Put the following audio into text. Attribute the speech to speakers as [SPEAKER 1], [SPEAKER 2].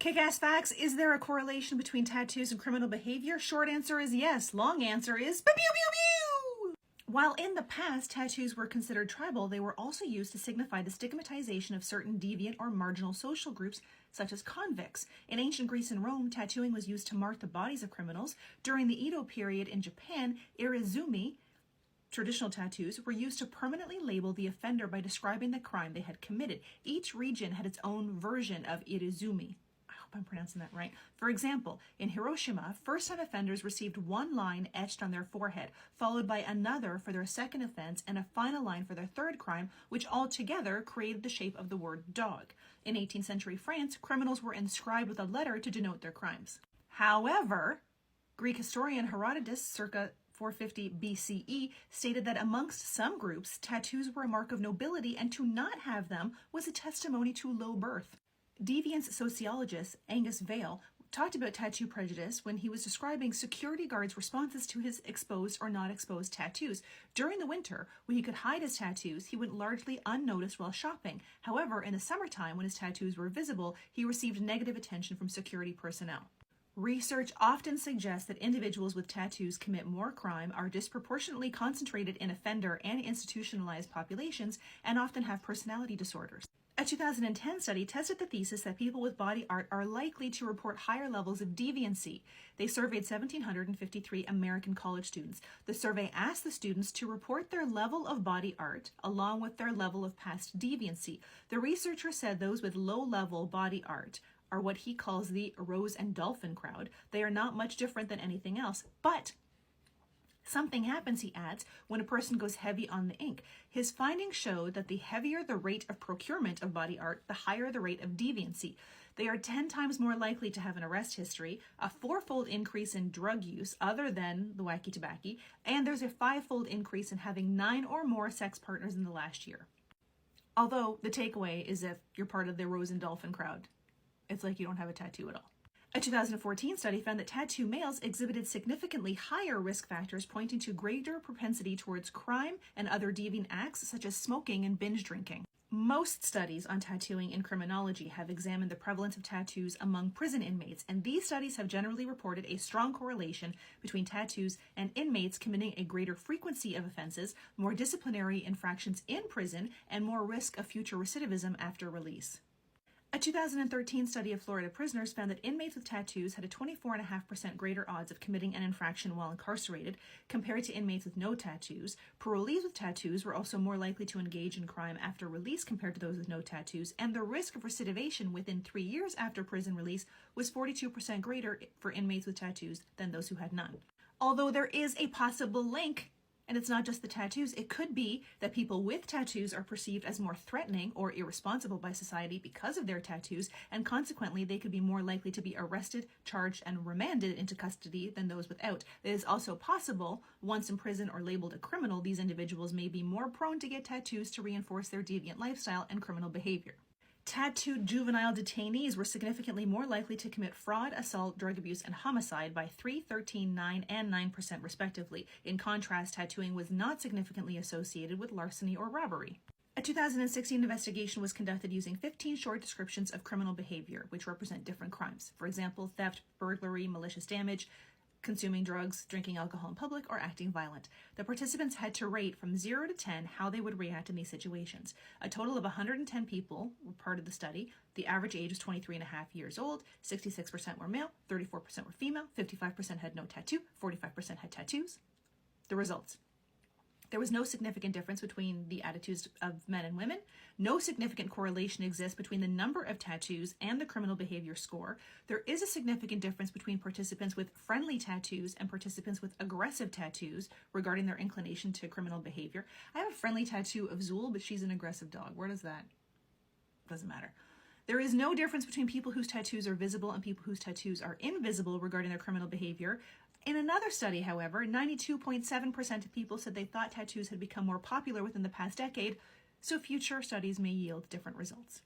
[SPEAKER 1] Kick-ass facts, is there a correlation between tattoos and criminal behavior? Short answer is yes. Long answer is pew pew pew pew! While in the past tattoos were considered tribal, they were also used to signify the stigmatization of certain deviant or marginal social groups, such as convicts. In ancient Greece and Rome, tattooing was used to mark the bodies of criminals. During the Edo period in Japan, irizumi, traditional tattoos, were used to permanently label the offender by describing the crime they had committed. Each region had its own version of irizumi. I hope I'm pronouncing that right. For example, in Hiroshima, first-time offenders received one line etched on their forehead, followed by another for their second offense, and a final line for their third crime, which altogether created the shape of the word dog. In 18th century France, criminals were inscribed with a letter to denote their crimes. However, Greek historian Herodotus, circa 450 BCE, stated that amongst some groups, tattoos were a mark of nobility, and to not have them was a testimony to low birth. Deviance sociologist Angus Vale talked about tattoo prejudice when he was describing security guards' responses to his exposed or not exposed tattoos. During the winter, when he could hide his tattoos, he went largely unnoticed while shopping. However, in the summertime, when his tattoos were visible, he received negative attention from security personnel. Research often suggests that individuals with tattoos commit more crime, are disproportionately concentrated in offender and institutionalized populations, and often have personality disorders. A 2010 study tested the thesis that people with body art are likely to report higher levels of deviancy. They surveyed 1,753 American college students. The survey asked the students to report their level of body art along with their level of past deviancy. The researcher said those with low-level body art are what he calls the rose and dolphin crowd. They are not much different than anything else, but something happens, he adds, when a person goes heavy on the ink. His findings showed that the heavier the rate of procurement of body art, the higher the rate of deviancy. They are 10 times more likely to have an arrest history, a 4-fold increase in drug use other than the wacky tobacco, and there's a 5-fold increase in having 9 or more sex partners in the last year. Although the takeaway is if you're part of the rose and dolphin crowd, it's like you don't have a tattoo at all. A 2014 study found that tattoo males exhibited significantly higher risk factors, pointing to greater propensity towards crime and other deviant acts such as smoking and binge drinking. Most studies on tattooing in criminology have examined the prevalence of tattoos among prison inmates, and these studies have generally reported a strong correlation between tattoos and inmates committing a greater frequency of offenses, more disciplinary infractions in prison, and more risk of future recidivism after release. A 2013 study of Florida prisoners found that inmates with tattoos had a 24.5% greater odds of committing an infraction while incarcerated compared to inmates with no tattoos. Parolees with tattoos were also more likely to engage in crime after release compared to those with no tattoos, and the risk of recidivation within 3 years after prison release was 42% greater for inmates with tattoos than those who had none. Although there is a possible link, and it's not just the tattoos, it could be that people with tattoos are perceived as more threatening or irresponsible by society because of their tattoos, and consequently they could be more likely to be arrested, charged, and remanded into custody than those without. It is also possible, once in prison or labeled a criminal, these individuals may be more prone to get tattoos to reinforce their deviant lifestyle and criminal behavior. Tattooed juvenile detainees were significantly more likely to commit fraud, assault, drug abuse, and homicide by 3, 13, 9, and 9% respectively. In contrast, tattooing was not significantly associated with larceny or robbery. A 2016 investigation was conducted using 15 short descriptions of criminal behavior, which represent different crimes. For example, theft, burglary, malicious damage, consuming drugs, drinking alcohol in public, or acting violent. The participants had to rate from 0 to 10 how they would react in these situations. A total of 110 people were part of the study. The average age was 23 and a half years old. 66% were male, 34% were female, 55% had no tattoo, 45% had tattoos. The results. There was no significant difference between the attitudes of men and women. No significant correlation exists between the number of tattoos and the criminal behavior score. There is a significant difference between participants with friendly tattoos and participants with aggressive tattoos regarding their inclination to criminal behavior. I have a friendly tattoo of Zool, but she's an aggressive dog. Where does that? Doesn't matter. There is no difference between people whose tattoos are visible and people whose tattoos are invisible regarding their criminal behavior. In another study, however, 92.7% of people said they thought tattoos had become more popular within the past decade, so future studies may yield different results.